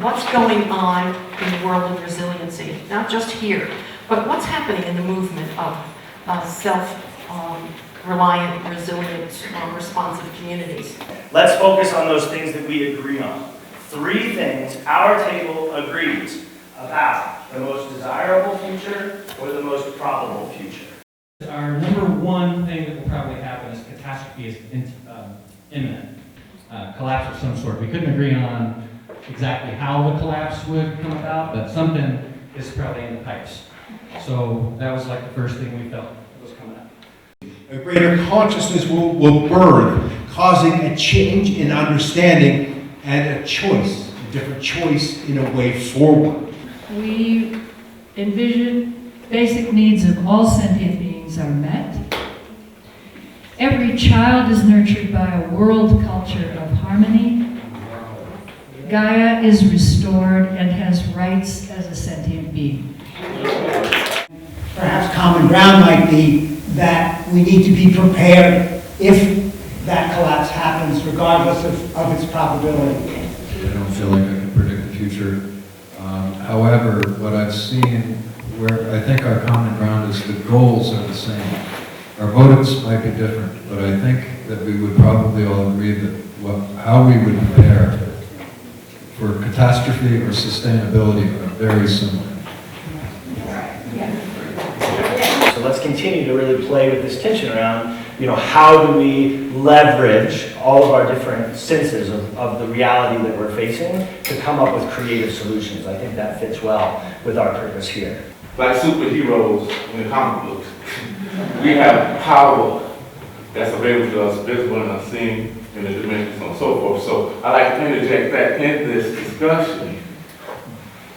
what's going on in the world of resiliency, not just here, but what's happening in the movement of self-reliant, resilient, responsive communities. Let's focus on those things that we agree on. 3 things our table agrees about: the most desirable future or the most probable future. Our number one thing that will probably happen is catastrophe is imminent. Collapse of some sort. We couldn't agree on exactly how the collapse would come about, but something is probably in the pipes. So that was like the first thing we felt was coming up. A greater consciousness will birth, causing a change in understanding and a choice, a different choice in a way forward. We envision basic needs of all sentient beings are met. Every child is nurtured by a world culture of harmony. Gaia is restored and has rights as a sentient being. Perhaps common ground might be that we need to be prepared if that collapse happens, regardless of its probability. I don't feel like I can predict the future. However, what I've seen, where I think our common ground is the goals are the same. Our motives might be different, but I think that we would probably all agree that how we would prepare for catastrophe or sustainability are very similar. So let's continue to really play with this tension around, how do we leverage all of our different senses of the reality that we're facing to come up with creative solutions. I think that fits well with our purpose here. Like superheroes in the comic books, we have power that's available to us, visible and unseen in the dimensions and so forth. So I like to interject that in this discussion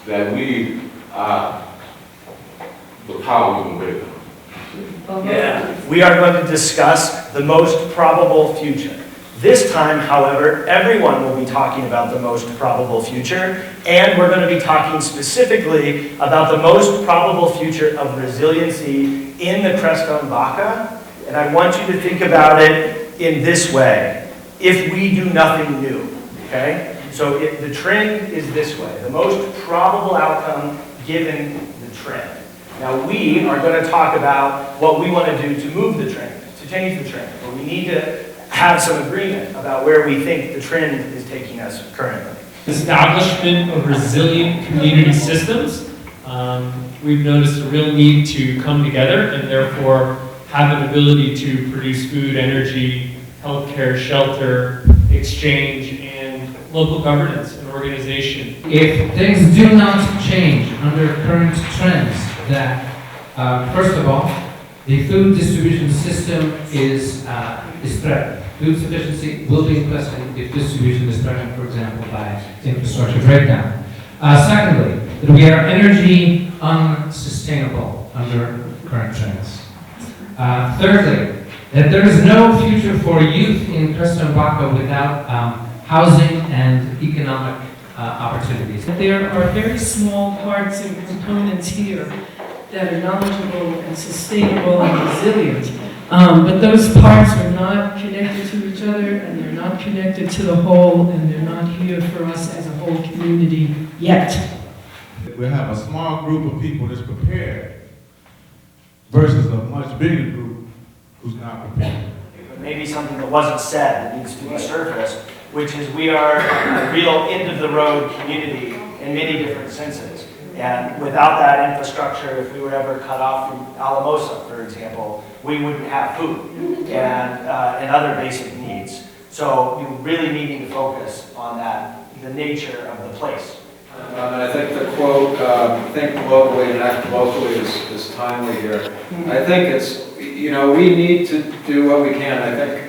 that we are the power we can build. Yeah, we are going to discuss the most probable future. This time, however, everyone will be talking about the most probable future, and we're going to be talking specifically about the most probable future of resiliency in the Crestone Vaca. And I want you to think about it in this way: if we do nothing new, okay? So the trend is this way, the most probable outcome given the trend. Now we are going to talk about what we want to do to move the trend, to change the trend, but we need to have some agreement about where we think the trend is taking us currently. Establishment of resilient community systems. We've noticed a real need to come together and therefore have an ability to produce food, energy, healthcare, shelter, exchange, and local governance and organization. If things do not change under current trends, that first of all, the food distribution system is threatened. Food sufficiency will be in question if distribution is threatened, for example, by infrastructure breakdown. Secondly, that we are energy unsustainable under current trends. Thirdly, that there is no future for youth in Crestone Vaca without housing and economic opportunities. There are very small parts and components here that are knowledgeable and sustainable and resilient. But those parts are not connected to each other, and they're not connected to the whole, and they're not here for us as a whole community yet. We have a small group of people that's prepared versus a much bigger group who's not prepared. Maybe something that wasn't said that needs to be surfaced, which is we are a real end-of-the-road community in many different senses. And without that infrastructure, if we were ever cut off from Alamosa, for example, we wouldn't have food and other basic needs. So we really needing to focus on that, the nature of the place. And I think the quote, think locally and act locally is timely here. I think it's, we need to do what we can.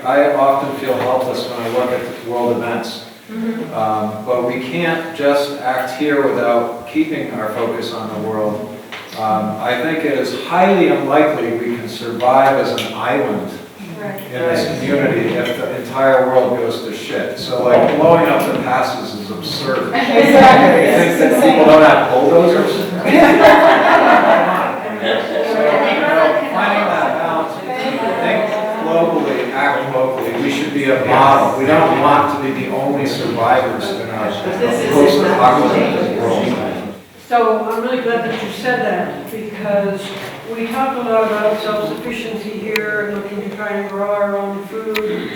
I often feel helpless when I look at world events. But we can't just act here without keeping our focus on the world. I think it is highly unlikely we can survive as an island in this community if the entire world goes to shit. So like blowing up the passes is absurd. Exactly. You think that people don't have bulldozers? So, finding that balance, think globally, act locally. We should be a model. We don't want to be the only survivors in our post-apocalyptic world. So I'm really glad that you said that, because we talk a lot about self-sufficiency here and looking to try and grow our own food,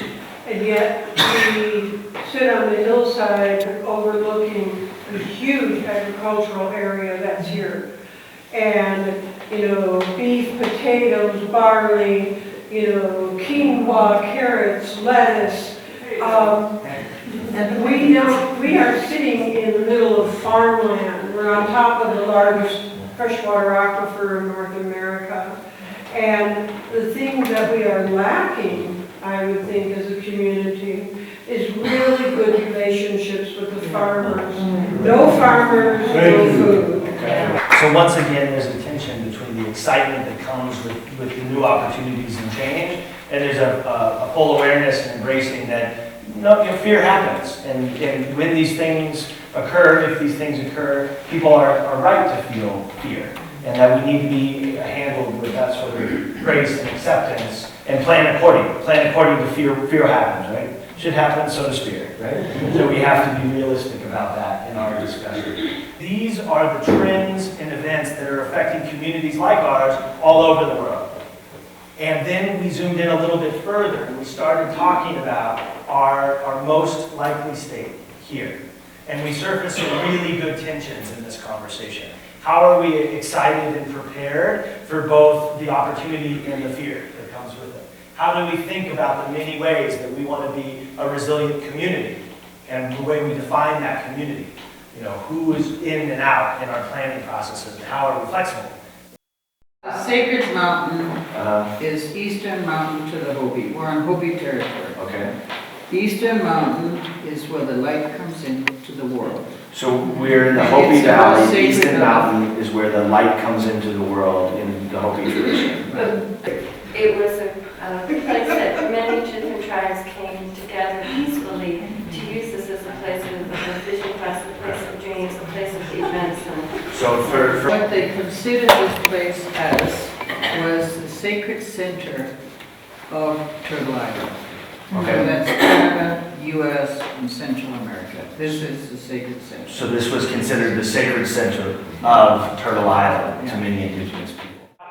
and yet we sit on the hillside overlooking the huge agricultural area that's here. And, you know, beef, potatoes, barley, you know, quinoa, carrots, lettuce. And we are sitting in the middle of farmland. We're on top of the largest freshwater aquifer in North America. And the thing that we are lacking, I would think, as a community, is really good relationships with the farmers. No farmers, no food. So once again, there's a tension between the excitement that comes with the new opportunities and change, and there's a full awareness and embracing that fear happens, and when these things occur, if these things occur, people are right to feel fear, and that we need to be handled with that sort of grace and acceptance, and plan according to fear happens, right? Should happen, so does fear, right? So we have to be realistic about that in our discussion. These are the trends and events that are affecting communities like ours all over the world. And then we zoomed in a little bit further, and we started talking about our most likely state here. And we surfaced some really good tensions in this conversation. How are we excited and prepared for both the opportunity and the fear that comes with it? How do we think about the many ways that we want to be a resilient community and the way we define that community? You know, who is in and out in our planning processes, and how are we flexible? Sacred Mountain is Eastern Mountain to the Hopi. We're on Hopi territory. Okay. Eastern Mountain is where the light comes into the world. So we're in the Hopi Valley. Eastern Mountain is where the light comes into the world in the Hopi tradition. It was a place that many different tribes came together peacefully to use this as a place of a vision quest, a place of dreams, a place of events. So for what they considered this place as was the sacred center of Turtle Island. Okay. So that's Canada, U.S., and Central America. This is the sacred center. So this was considered the sacred center of Turtle Island to many indigenous people.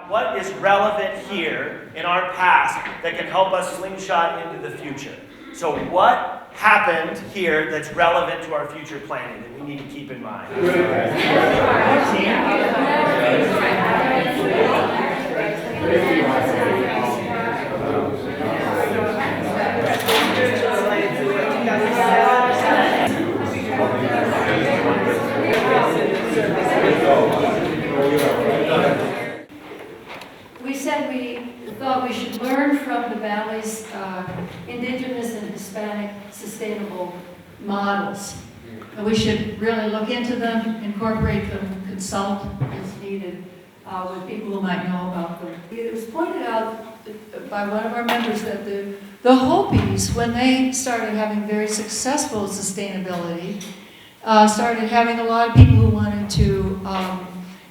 What is relevant here in our past that can help us slingshot into the future? So what happened here that's relevant to our future planning that we need to keep in mind? We said we thought we should learn from the Valley's indigenous and Hispanic sustainable models. And we should really look into them, incorporate them, consult as needed with people who might know about them. It was pointed out by one of our members that the Hopis, when they started having very successful sustainability, started having a lot of people who wanted to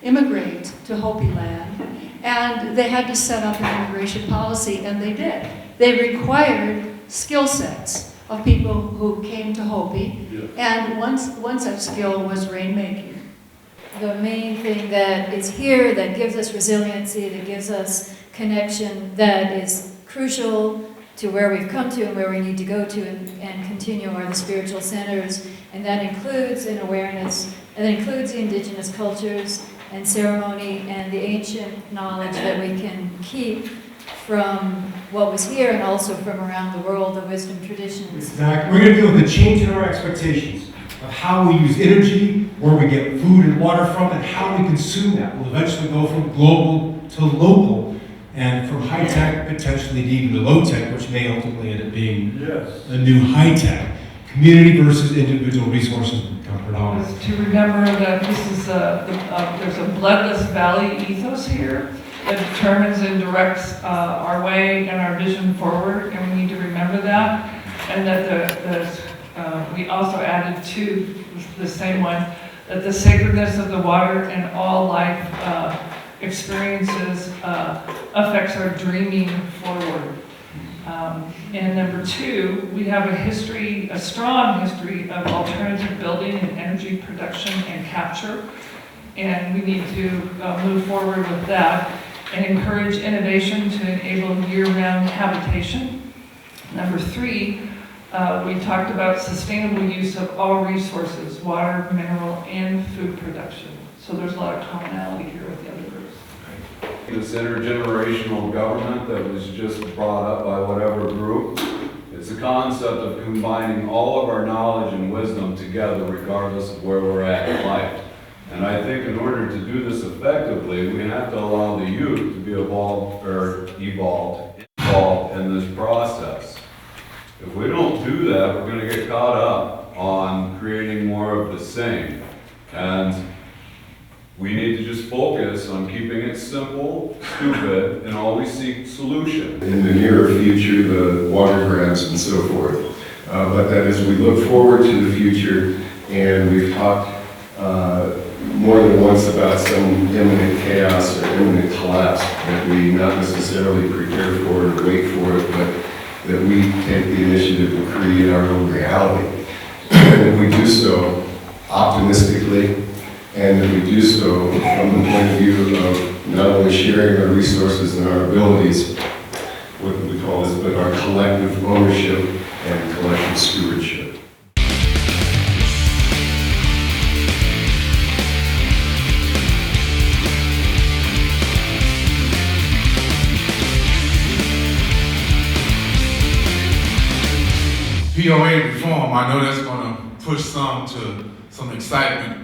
immigrate to Hopi land, and they had to set up an immigration policy, and they did. They required skill sets of people who came to Hopi, and one such skill was rainmaking. The main thing that is here that gives us resiliency, that gives us connection, that is crucial to where we've come to and where we need to go to and continue are the spiritual centers, and that includes an awareness, and that includes the indigenous cultures and ceremony and the ancient knowledge that we can keep from what was here and also from around the world, the wisdom traditions. Exactly. We're going to deal with the change in our expectations of how we use energy, where we get food and water from, and how we consume that. We'll eventually go from global to local, and from high-tech potentially to even to low-tech, which may ultimately end up being a new high-tech. Community versus individual resources become predominant. To remember that this is there's a bloodless valley ethos here that determines and directs our way and our vision forward, and we need to remember that. And that we also added to the same one, that the sacredness of the water and all life experiences affects our dreaming forward. And number two, we have a strong history of alternative building and energy production and capture. And we need to move forward with that and encourage innovation to enable year-round habitation. Number three, we talked about sustainable use of all resources, water, mineral, and food production. So there's a lot of commonality here with the other groups. This intergenerational government that was just brought up by whatever group, it's a concept of combining all of our knowledge and wisdom together regardless of where we're at in life. And I think in order to do this effectively, we have to allow the youth to be involved in this process. If we don't do that, we're going to get caught up on creating more of the same. And we need to just focus on keeping it simple, stupid, and always seek solution. In the near future, the water grabs and so forth. But that as we look forward to the future, and we've talked more than once about some imminent chaos or imminent collapse that we not necessarily prepare for or wait for it, but that we take the initiative to create our own reality. And we do so optimistically, and that we do so from the point of view of not only sharing our resources and our abilities, what we call this, but our collective ownership and collective stewardship. POA reform, I know that's going to push some to some excitement.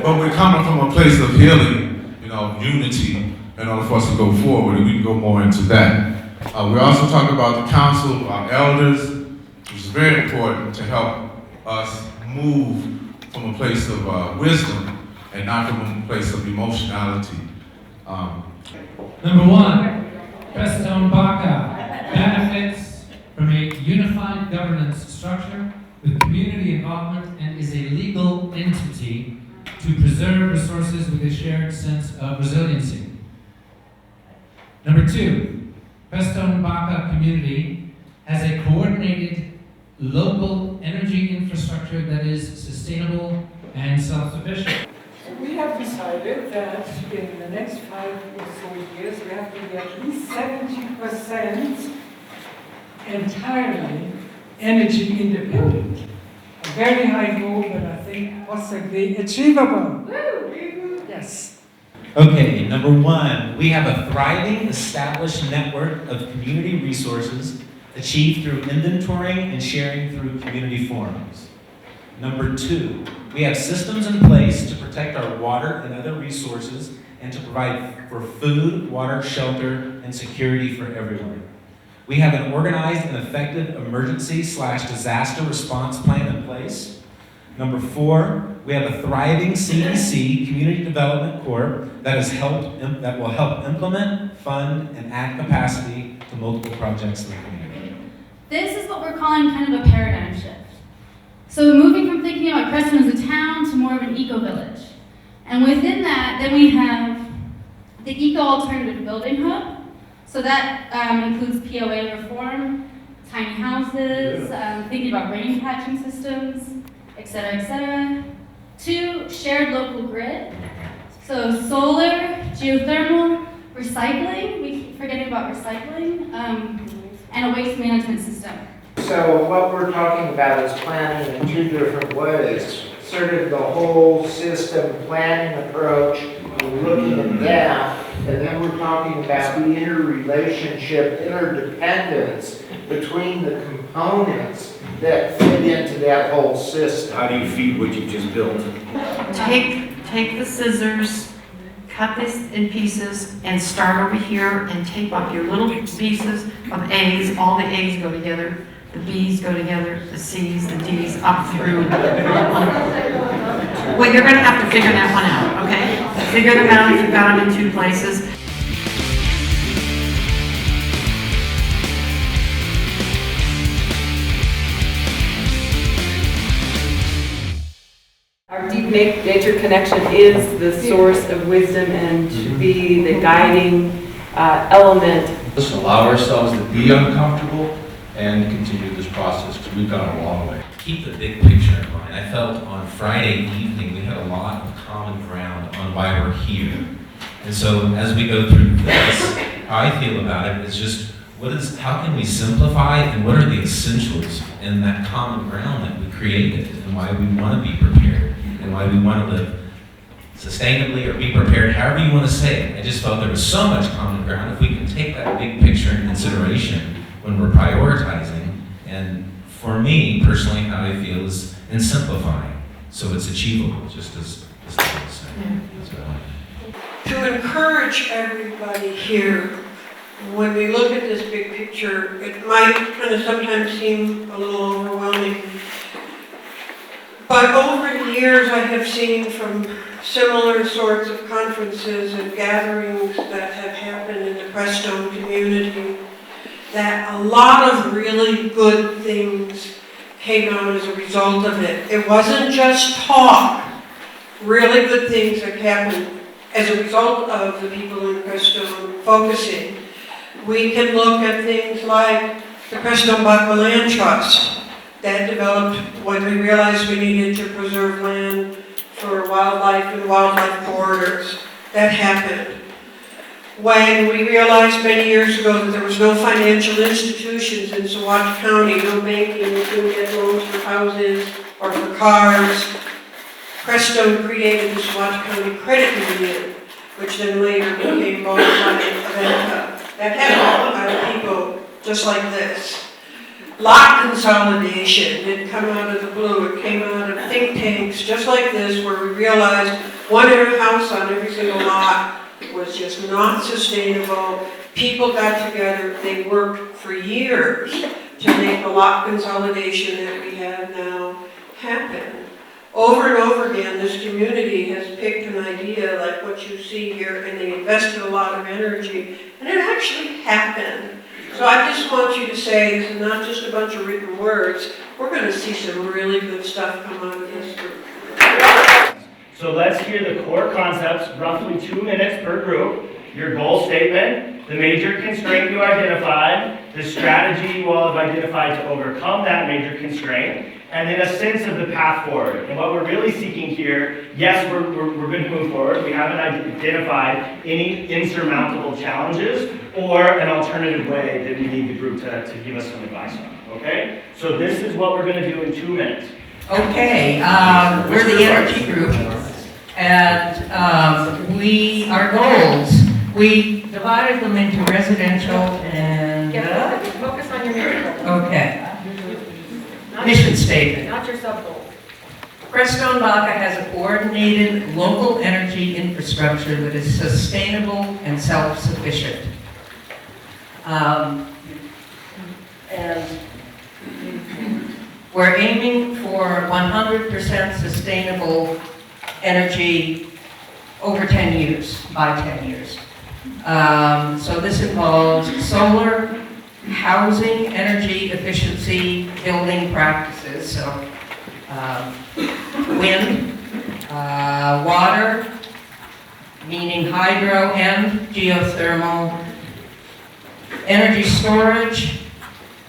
But we're coming from a place of healing, unity, in order for us to go forward, and we can go more into that. We also talk about the council of our elders, which is very important to help us move from a place of wisdom and not from a place of emotionality. Number one, Preston Baca benefits from a unified governance structure with community involvement and is a legal entity to preserve resources with a shared sense of resiliency. Number two, Preston Baca community has a coordinated local energy infrastructure that is sustainable and self-sufficient. We have decided that in the next 5 or so years, we have to be at least 70% entirely energy independent. A very high goal, but I think possibly achievable. Yes. Okay, number one, we have a thriving, established network of community resources achieved through inventorying and sharing through community forums. Number two, we have systems in place to protect our water and other resources and to provide for food, water, shelter, and security for everyone. We have an organized and effective emergency/disaster response plan in place. Number four, we have a thriving CEC, Community Development Corps, that will help implement, fund, and add capacity to multiple projects in the community. This is what we're calling kind of a paradigm shift. So moving from thinking about Preston as a town to more of an eco-village. And within that, then we have the eco-alternative building hub. So that includes POA reform, tiny houses, thinking about rain catching systems, et cetera, et cetera. Two, shared local grid. So solar, geothermal, recycling, we keep forgetting about recycling, and a waste management system. So what we're talking about is planning in two different ways. Sort of the whole system planning approach, looking at that, and then we're talking about the interrelationship, interdependence between the components that fit into that whole system. How do you feed what you just built? Take the scissors, cut this in pieces, and start over here and tape up your little pieces of A's. All the A's go together. The B's go together, the C's, the D's, up through. Well, you're going to have to figure that one out, okay? Figure them out if you've got them in two places. Our deep nature connection is the source of wisdom and should be the guiding element. Let's allow ourselves to be uncomfortable and continue this process, because we've gone a long way. Keep the big picture in mind. I felt on Friday evening we had a lot of common ground on why we're here. And so as we go through this, how I feel about it is just how can we simplify and what are the essentials in that common ground that we created and why we want to be prepared and why we want to live sustainably or be prepared, however you want to say it. I just felt there was so much common ground if we can take that big picture in consideration when we're prioritizing. And for me, personally, how I feel is in simplifying so it's achievable, just as Steve was saying. To encourage everybody here, when we look at this big picture, it might kind of sometimes seem a little overwhelming. But over the years, I have seen from similar sorts of conferences and gatherings that have happened in the Crestone community that a lot of really good things came out as a result of it. It wasn't just talk. Really good things have happened as a result of the people in Crestone focusing. We can look at things like the Crestone Baca Land Trust that developed when we realized we needed to preserve land for wildlife and wildlife corridors. That happened. When we realized many years ago that there was no financial institutions in Saguache County, no banking, we couldn't get loans for houses or for cars, Crestone created the Saguache County Credit Union, which then later became bought by Aventa. That had a lot of people just like this. Lot consolidation didn't come out of the blue. It came out of think tanks just like this, where we realized one house on every single lot was just not sustainable. People got together, they worked for years to make the lot consolidation that we have now happen. Over and over again, this community has picked an idea like what you see here, and they invested a lot of energy, and it actually happened. So I just want you to say, this is not just a bunch of written words, we're going to see some really good stuff come out of this group. So let's hear the core concepts, roughly 2 minutes per group, your goal statement, the major constraint you identified, the strategy you all have identified to overcome that major constraint, and then a sense of the path forward. And what we're really seeking here, yes, we're going to move forward. We haven't identified any insurmountable challenges or an alternative way that we need the group to give us some advice on, okay? So this is what we're going to do in 2 minutes. Okay, we're the energy group, and our goals, we divided them into residential and... Focus on your mission. Okay. Mission statement. Not your sub-goal. Crestone Baca has a coordinated local energy infrastructure that is sustainable and self-sufficient. And we're aiming for 100% sustainable energy over 10 years, by 10 years. So this involves solar, housing, energy efficiency, building practices, so wind, water, meaning hydro and geothermal, energy storage,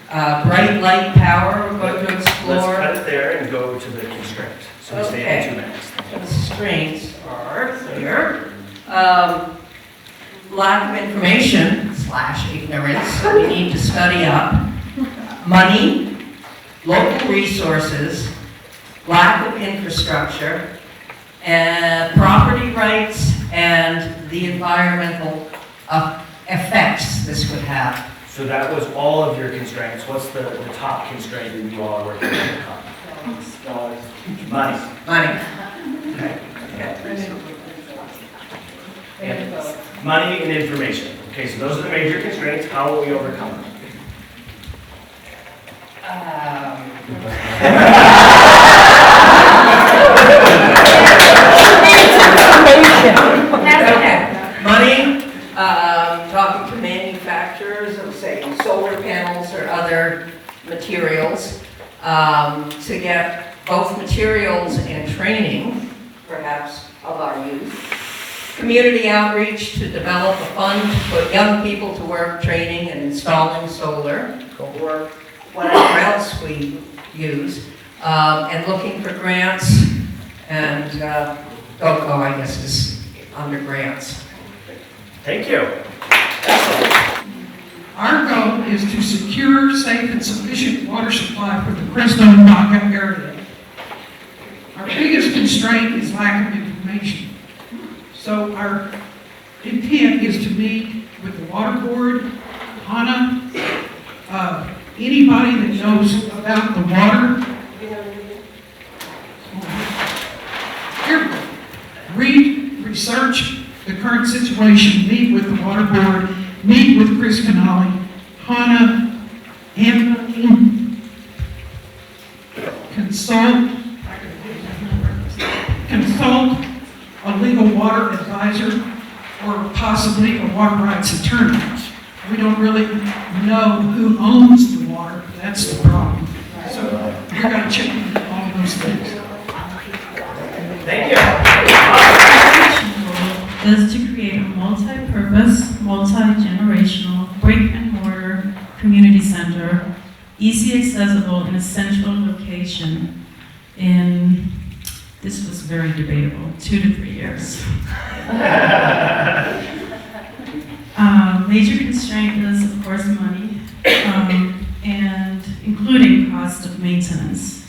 bright light power, we're going to explore. Let's cut it there and go to the constraints. So we stay in 2 minutes. Constraints are here. Lack of information / ignorance, we need to study up. Money, local resources, lack of infrastructure, and property rights, and the environmental effects this would have. So that was all of your constraints. What's the top constraint that you all are working on? Money. Money. Okay. And money and information. Okay, so those are the major constraints. How will we overcome them? Money, talking to manufacturers of, say, solar panels or other materials, to get both materials and training perhaps, of our youth. Community outreach to develop a fund to put young people to work training and installing solar or whatever else we use. And looking for grants and GoCo, I guess, is under grants. Thank you. Our goal is to secure, safe, and sufficient water supply for the Crestone and Baca area. Our biggest constraint is lack of information. So our intent is to meet with the water board, HANA, anybody that knows about the water. Read, research the current situation, meet with the water board, meet with Chris Canali, HANA, and consult a legal water advisor or possibly a water rights attorney. We don't really know who owns the water. That's the problem. So we're going to check all of those things. Thank you. Is to create a multi-purpose, multi-generational, brick-and-mortar community center, easy accessible and essential location in, this was very debatable, 2 to 3 years. Major constraint is, of course, money, and including cost of maintenance.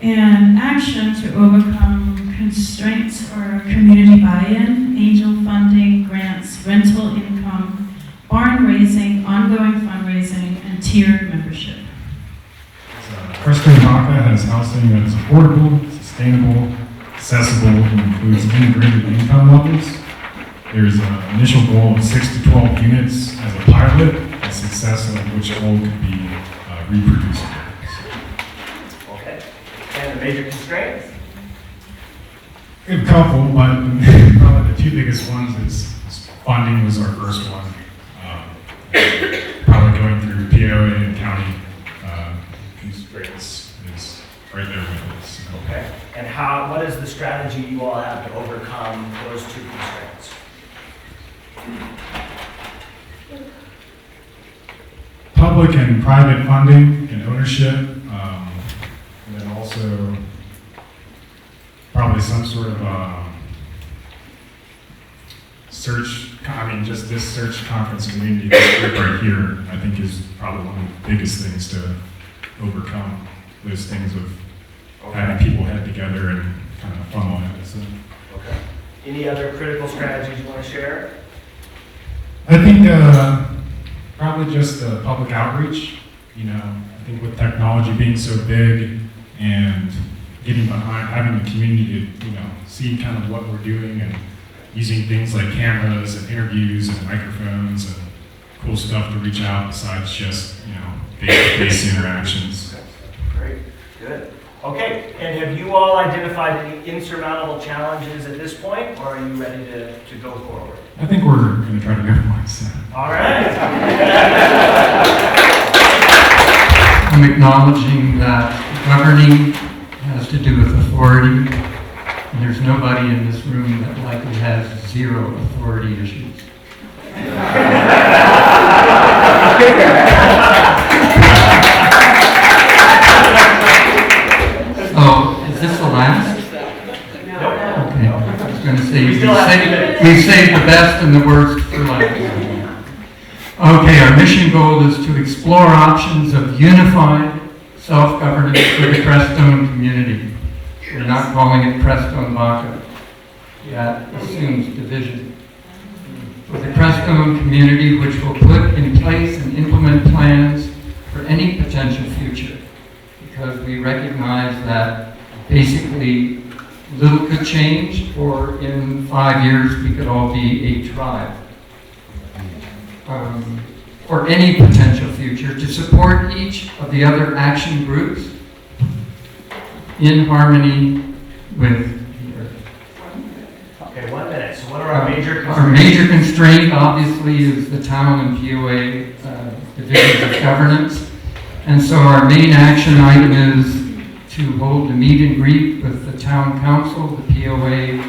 And action to overcome constraints are community buy-in, angel funding, grants, rental income, barn raising, ongoing fundraising, and tiered membership. Crestone Baca has housing that is affordable, sustainable, accessible, and includes integrated income levels. There's an initial goal of 6 to 12 units as a pilot, a success of which all could be reproducible. Okay. And the major constraints? We have a couple, but probably the two biggest ones is funding was our first one. Probably going through POA and county constraints is right there with us. Okay. And what is the strategy you all have to overcome those two constraints? Public and private funding and ownership, and then also probably some sort of search, just this search conference community, this group right here, I think is probably one of the biggest things to overcome those things of having people head together and kind of funnel it. So. Okay. Any other critical strategies you want to share? I think probably just public outreach. I think with technology being so big and getting behind, having the community to, see kind of what we're doing and using things like cameras and interviews and microphones and cool stuff to reach out besides just, face-to-face interactions. Great, good. Okay, and have you all identified any insurmountable challenges at this point, or are you ready to go forward? I think we're going to try to go for it. So. All right. I'm acknowledging that governing has to do with authority, and there's nobody in this room that likely has zero authority issues. Oh, is this the last? Okay, I was going to say, we saved the best and the worst for last. Okay, our mission goal is to explore options of unified self-governance for the Crestone community. We're not calling it Crestone Baca. That assumes division. For the Crestone community, which will put in place and implement plans for any potential future, because we recognize that basically little could change, or in 5 years we could all be a tribe. For any potential future, to support each of the other action groups in harmony with the earth. Okay, 1 minute. So what are our major constraints? Our major constraint, obviously, is the town and POA divisions of governance. And so our main action item is to hold a meet and greet with the town council, the POA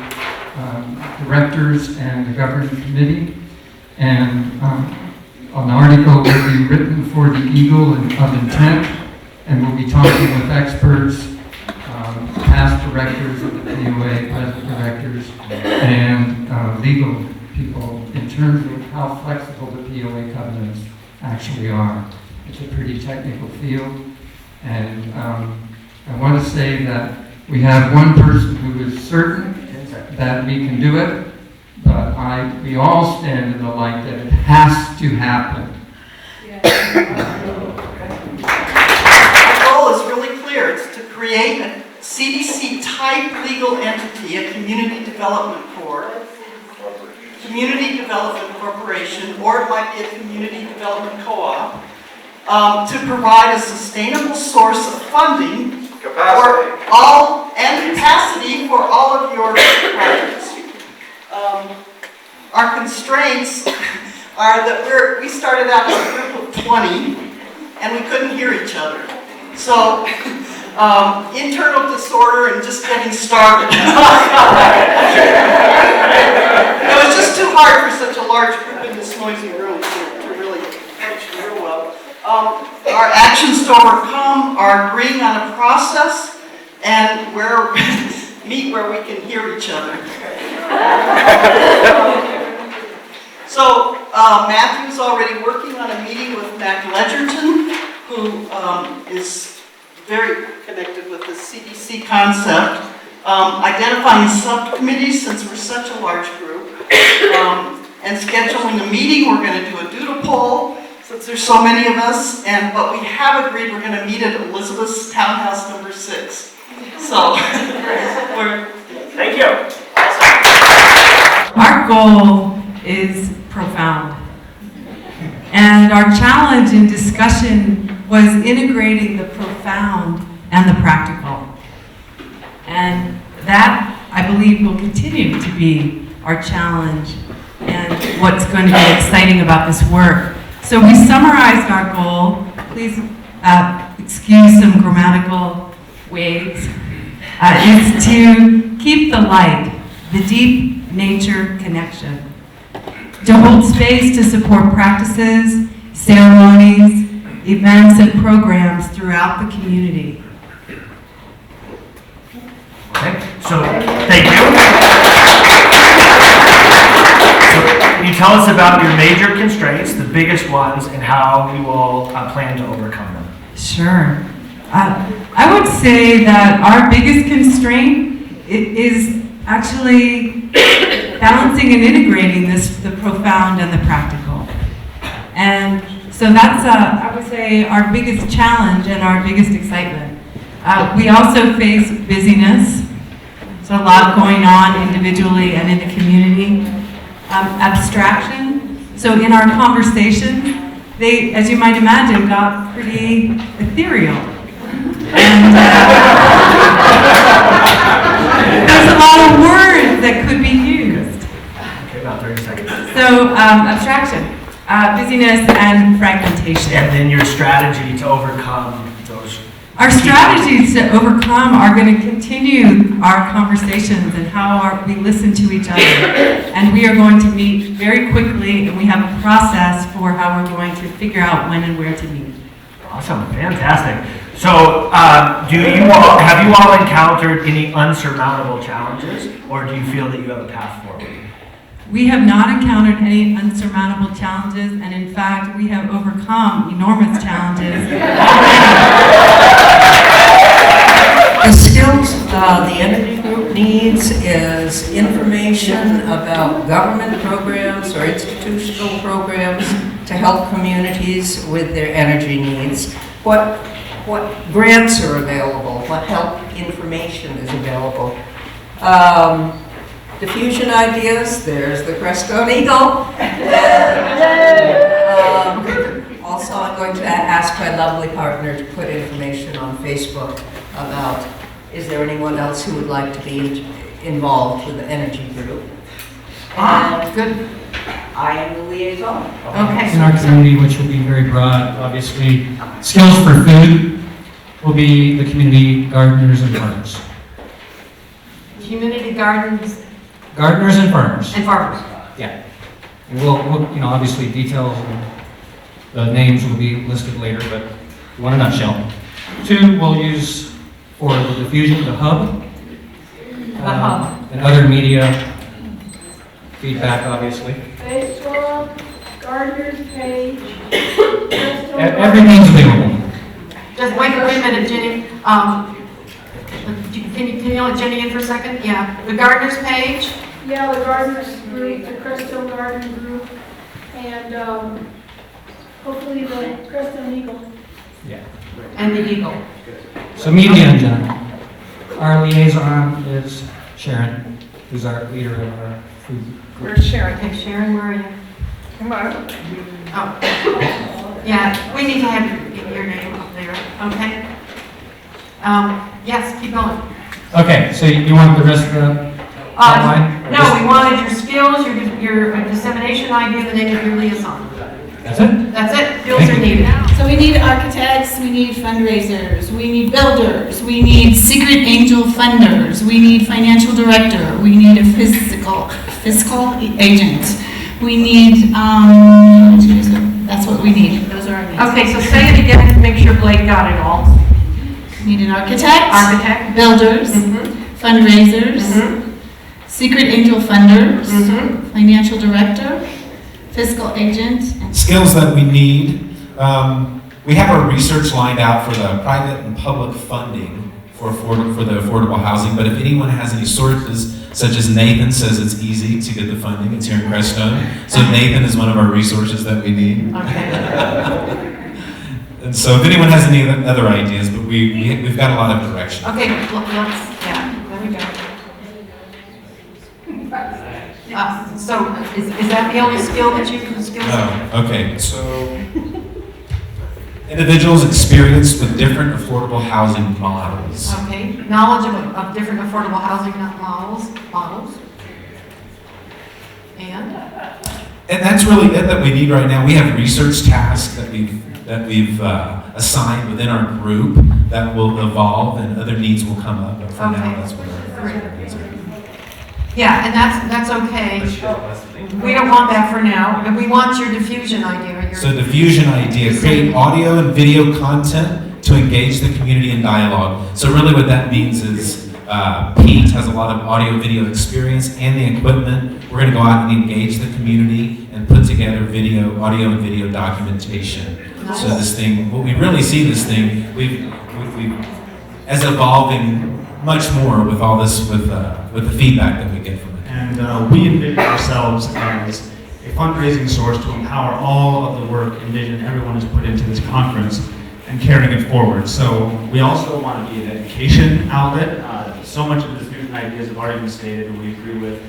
directors, and the governing committee. And an article will be written for the Eagle of Intent, and we'll be talking with experts, past directors of the POA, present directors, and legal people in terms of how flexible the POA covenants actually are. It's a pretty technical field, and I want to say that we have one person who is certain that we can do it, but we all stand in the light that it has to happen. Our goal is really clear. It's to create a CDC-type legal entity, a community development corporation, or it might be a community development co-op, to provide a sustainable source of funding for all and capacity for all of your projects. Our constraints are that we started out as a group of 20 and we couldn't hear each other. So internal disorder and just getting started. It was just too hard for such a large group in this noisy room to really function real well. Our actions to overcome are agreeing on a process and meet where we can hear each other. So Matthew's already working on a meeting with Mac Ledgerton, who is very connected with the CDC concept, identifying subcommittees since we're such a large group, and scheduling a meeting. We're going to do a doodle poll since there's so many of us, but we have agreed we're going to meet at Elizabeth's Townhouse number 6. So, thank you. Our goal is profound. And our challenge in discussion was integrating the profound and the practical. And that, I believe, will continue to be our challenge and what's going to be exciting about this work. So we summarized our goal. Please excuse some grammatical waves. Is to keep the light, the deep nature connection. To hold space to support practices, ceremonies, events, and programs throughout the community. Okay, so thank you. So, can you tell us about your major constraints, the biggest ones, and how we will plan to overcome them? Sure. I would say that our biggest constraint is actually balancing and integrating the profound and the practical. And so that's, I would say, our biggest challenge and our biggest excitement. We also face busyness. So a lot going on individually and in the community. Abstraction. So in our conversations, they, as you might imagine, got pretty ethereal. And there's a lot of words that could be used. Okay, about 30 seconds. So abstraction, busyness, and fragmentation. And then your strategy to overcome those. Our strategies to overcome are going to continue our conversations and how we listen to each other. And we are going to meet very quickly, and we have a process for how we're going to figure out when and where to meet. Awesome, fantastic. So, have you all encountered any unsurmountable challenges, or do you feel that you have a path forward? We have not encountered any unsurmountable challenges, and in fact, we have overcome enormous challenges. The skills the Energy Group needs is information about government programs or institutional programs to help communities with their energy needs. What grants are available, what help information is available. Diffusion ideas, there's the Crestone Eagle. Also, I'm going to ask my lovely partner to put information on Facebook about, is there anyone else who would like to be involved with the Energy Group? Good. I am the liaison. Okay. In our community, which will be very broad, obviously, skills for food, will be the community gardeners and farmers. Community gardens Gardeners and farmers. and farmers. Yeah. And we'll, obviously details and the names will be listed later, but in a nutshell. 2, we'll use for the diffusion, the hub. And other media feedback, obviously. Facebook, Gardener's page. Everything's available. Just wait a minute, Jenny. Can you let Jenny in for a second? Yeah. The gardener's page. Yeah, the Gardeners group, the Crestone Garden group, and hopefully the Crestone Eagle. Yeah. And the Eagle. So media in general. Our liaison is Sharon, who's our leader of our food group. Where's Sharon? Okay, Sharon, where are you? Come on. Oh. Yeah, we need to have your name up there, okay? Yes, keep going. Okay, so you want the rest of the outline? No, we wanted your skills, your dissemination idea, the name of your liaison. That's it? That's it. Skills are needed. So we need architects, we need fundraisers, we need builders, we need secret angel funders, we need financial director, we need a fiscal agent. We need, that's what we need. Those are our needs. Okay, so say it again to make sure Blake got it all. We need an architect. Architect. Builders. Fundraisers. Secret angel funders. Financial director. Fiscal agent. And skills that we need. We have our research lined out for the private and public funding for the affordable housing, but if anyone has any sources, such as Nathan says it's easy to get the funding, it's here in Crestone, so Nathan is one of our resources that we need. Okay. And so if anyone has any other ideas, but we've got a lot of direction. Okay, let's, there we go. So is that the only skill that you can skill? Oh, okay, so individuals experienced with different affordable housing models. Okay, knowledge of different affordable housing models. And that's really it that we need right now. We have research tasks that we've assigned within our group that will evolve and other needs will come up. But for now, that's what our needs are. Yeah, and that's okay. We don't want that for now. And we want your diffusion idea. So diffusion idea, create audio and video content to engage the community in dialogue. So really what that means is Pete has a lot of audio video experience and the equipment. We're going to go out and engage the community and put together audio and video documentation. Nice. So this thing, what we really see this thing, we've as evolving much more with all this, with the feedback that we get from it. And we envision ourselves as a fundraising source to empower all of the work and vision everyone has put into this conference and carrying it forward. So we also want to be an education outlet. So much of the diffusion ideas have already been stated and we agree with.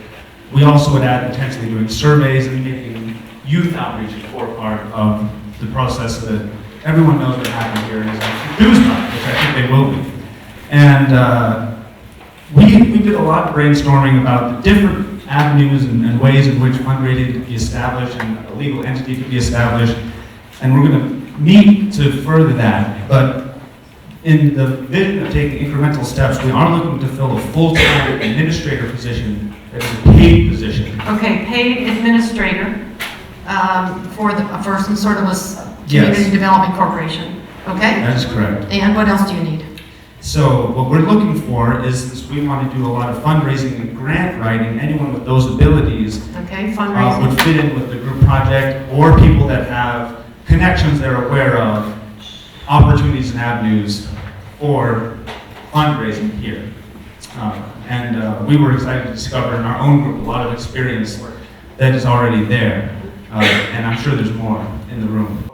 We also would add potentially doing surveys and making youth outreach a core part of the process so that everyone knows what happened here and is enthused by it, which I think they will be. And we did a lot of brainstorming about the different avenues and ways in which fundraising could be established and a legal entity could be established. And we're going to meet to further that. But in the vision of taking incremental steps, we are looking to fill a full-time administrator position that is a paid position. Okay, paid administrator for some sort of a community development corporation. Okay? That is correct. And what else do you need? So what we're looking for is we want to do a lot of fundraising and grant writing. Anyone with those abilities fundraising would fit in with the group project, or people that have connections they're aware of, opportunities and avenues for fundraising here. And we were excited to discover in our own group a lot of experience that is already there. And I'm sure there's more in the room.